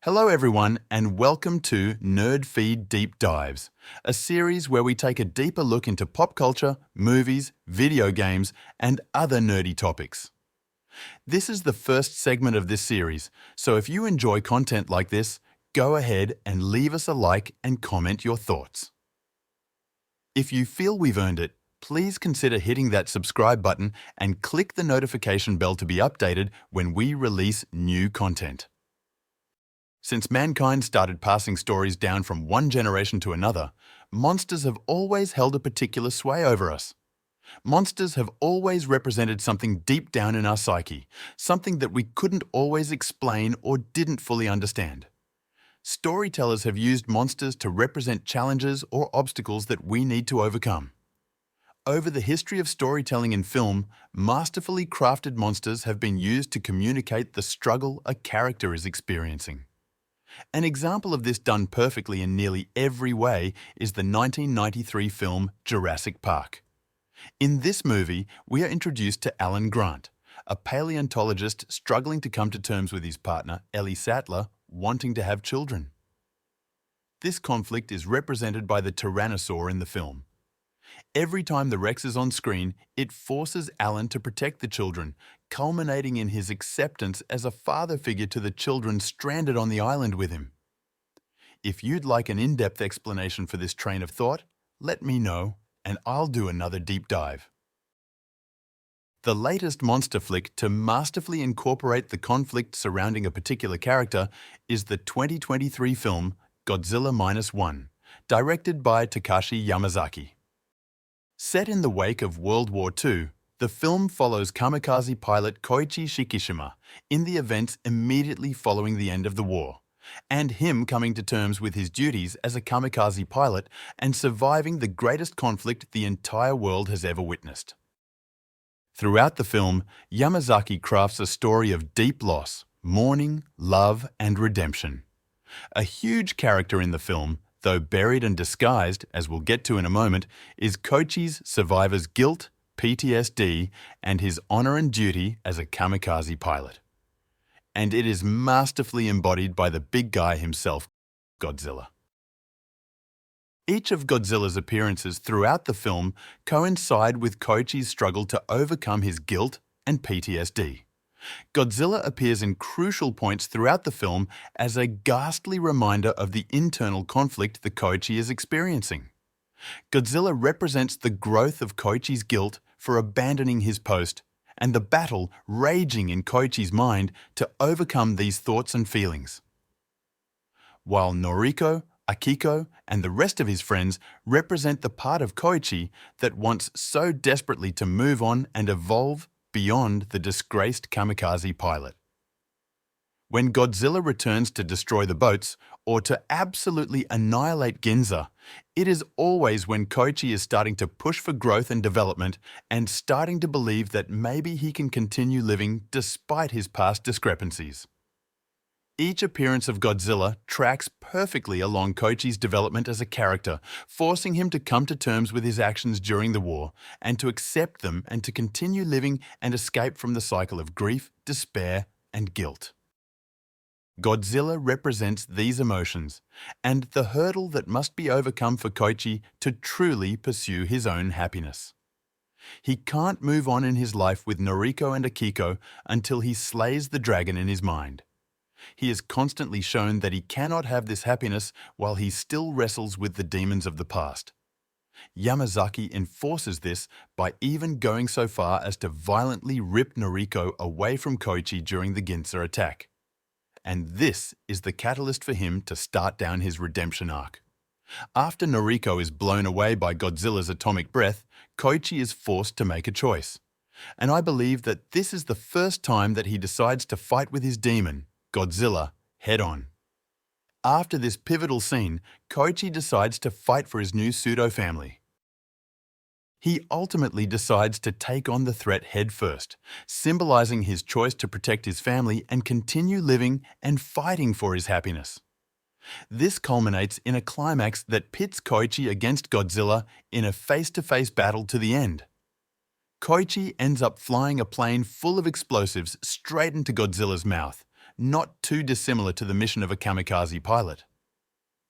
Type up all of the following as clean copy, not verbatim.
Hello everyone and welcome to NerdFeed Deep Dives, a series where we take a deeper look into pop culture, movies, video games, and other nerdy topics. This is the first segment of this series, so if you enjoy content like this, go ahead and leave us a like and comment your thoughts. If you feel we've earned it, please consider hitting that subscribe button and click the notification bell to be updated when we release new content. Since mankind started passing stories down from one generation to another, monsters have always held a particular sway over us. Monsters have always represented something deep down in our psyche, something that we couldn't always explain or didn't fully understand. Storytellers have used monsters to represent challenges or obstacles that we need to overcome. Over the history of storytelling in film, masterfully crafted monsters have been used to communicate the struggle a character is experiencing. An example of this done perfectly in nearly every way is the 1993 film Jurassic Park. In this movie, we are introduced to Alan Grant, a paleontologist struggling to come to terms with his partner, Ellie Sattler, wanting to have children. This conflict is represented by the Tyrannosaur in the film. Every time the Rex is on screen, it forces Alan to protect the children, culminating in his acceptance as a father figure to the children stranded on the island with him. If you'd like an in-depth explanation for this train of thought, let me know, and I'll do another deep dive. The latest monster flick to masterfully incorporate the conflict surrounding a particular character is the 2023 film Godzilla -1, directed by Takashi Yamazaki. Set in the wake of World War II, the film follows kamikaze pilot Koichi Shikishima in the events immediately following the end of the war, and him coming to terms with his duties as a kamikaze pilot and surviving the greatest conflict the entire world has ever witnessed. Throughout the film, Yamazaki crafts a story of deep loss, mourning, love, and redemption. A huge character in the film, though buried and disguised, as we'll get to in a moment, is Koichi's survivor's guilt, PTSD, and his honor and duty as a kamikaze pilot. And it is masterfully embodied by the big guy himself, Godzilla. Each of Godzilla's appearances throughout the film coincide with Koichi's struggle to overcome his guilt and PTSD. Godzilla appears in crucial points throughout the film as a ghastly reminder of the internal conflict that Koichi is experiencing. Godzilla represents the growth of Koichi's guilt for abandoning his post and the battle raging in Koichi's mind to overcome these thoughts and feelings. While Noriko, Akiko, and the rest of his friends represent the part of Koichi that wants so desperately to move on and evolve beyond the disgraced kamikaze pilot. When Godzilla returns to destroy the boats or to absolutely annihilate Ginza, it is always when Koichi is starting to push for growth and development and starting to believe that maybe he can continue living despite his past discrepancies. Each appearance of Godzilla tracks perfectly along Koichi's development as a character, forcing him to come to terms with his actions during the war and to accept them and to continue living and escape from the cycle of grief, despair, and guilt. Godzilla represents these emotions and the hurdle that must be overcome for Koichi to truly pursue his own happiness. He can't move on in his life with Noriko and Akiko until he slays the dragon in his mind. He is constantly shown that he cannot have this happiness while he still wrestles with the demons of the past. Yamazaki enforces this by even going so far as to violently rip Noriko away from Koichi during the Ginza attack. And this is the catalyst for him to start down his redemption arc. After Noriko is blown away by Godzilla's atomic breath, Koichi is forced to make a choice. And I believe that this is the first time that he decides to fight with his demon, Godzilla, head-on. After this pivotal scene, Koichi decides to fight for his new pseudo-family. He ultimately decides to take on the threat head-first, symbolizing his choice to protect his family and continue living and fighting for his happiness. This culminates in a climax that pits Koichi against Godzilla in a face-to-face battle to the end. Koichi ends up flying a plane full of explosives straight into Godzilla's mouth, not too dissimilar to the mission of a kamikaze pilot.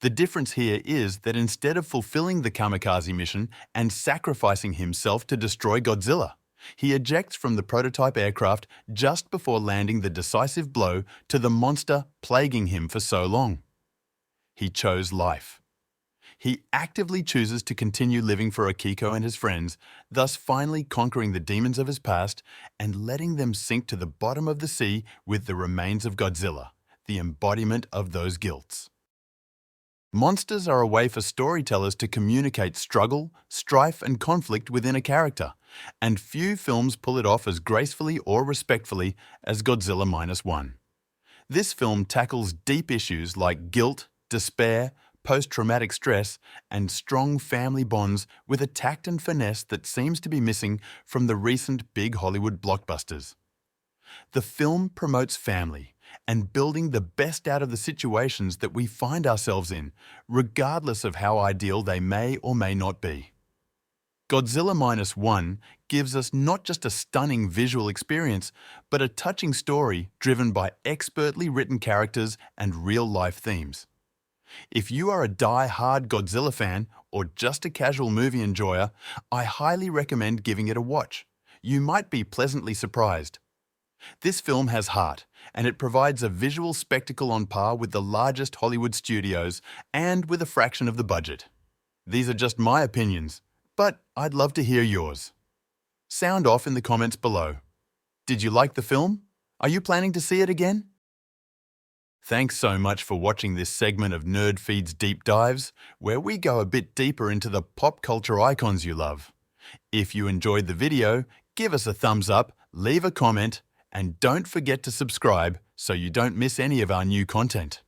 The difference here is that instead of fulfilling the kamikaze mission and sacrificing himself to destroy Godzilla, he ejects from the prototype aircraft just before landing the decisive blow to the monster plaguing him for so long. He chose life. He actively chooses to continue living for Akiko and his friends, thus finally conquering the demons of his past and letting them sink to the bottom of the sea with the remains of Godzilla, the embodiment of those guilts. Monsters are a way for storytellers to communicate struggle, strife, and conflict within a character, and few films pull it off as gracefully or respectfully as Godzilla -1. This film tackles deep issues like guilt, despair, post-traumatic stress, and strong family bonds with a tact and finesse that seems to be missing from the recent big Hollywood blockbusters. The film promotes family and building the best out of the situations that we find ourselves in, regardless of how ideal they may or may not be. Godzilla -1 gives us not just a stunning visual experience, but a touching story driven by expertly written characters and real-life themes. If you are a die-hard Godzilla fan or just a casual movie enjoyer, I highly recommend giving it a watch. You might be pleasantly surprised. This film has heart, and it provides a visual spectacle on par with the largest Hollywood studios and with a fraction of the budget. These are just my opinions, but I'd love to hear yours. Sound off in the comments below. Did you like the film? Are you planning to see it again? Thanks so much for watching this segment of NerdFeed's Deep Dives, where we go a bit deeper into the pop culture icons you love. If you enjoyed the video, give us a thumbs up, leave a comment, and don't forget to subscribe so you don't miss any of our new content.